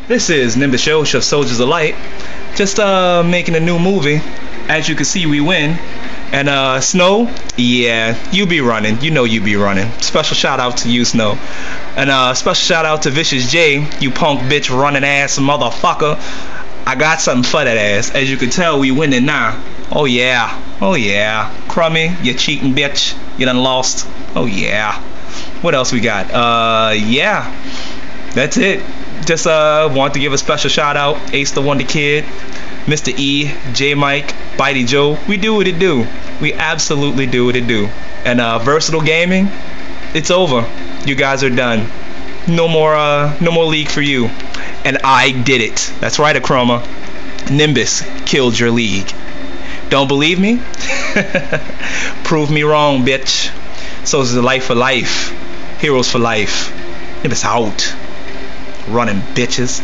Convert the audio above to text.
This is Nimbus Show of Soldiers of Light. Just making a new movie. As you can see, we win. And Snow, yeah, you be running. You know you be running. Special shout out to you, Snow. And special shout out to Vicious J, you punk bitch running ass motherfucker. I got something for that ass. As you can tell, we winning now. Oh yeah, oh yeah. Crummy, you cheating bitch. You done lost. Oh yeah. What else we got? Yeah. That's it. Just want to give a special shout out, Ace the Wonder Kid, Mr. E, J Mike, Bitey Joe. We do what it do. We absolutely do what it do. And Versatile Gaming, it's over. You guys are done. No more league for you. And I did it. That's right, Akroma. Nimbus killed your league. Don't believe me? Prove me wrong, bitch. Soldiers of Light for life. Heroes for life. Nimbus out. Running bitches.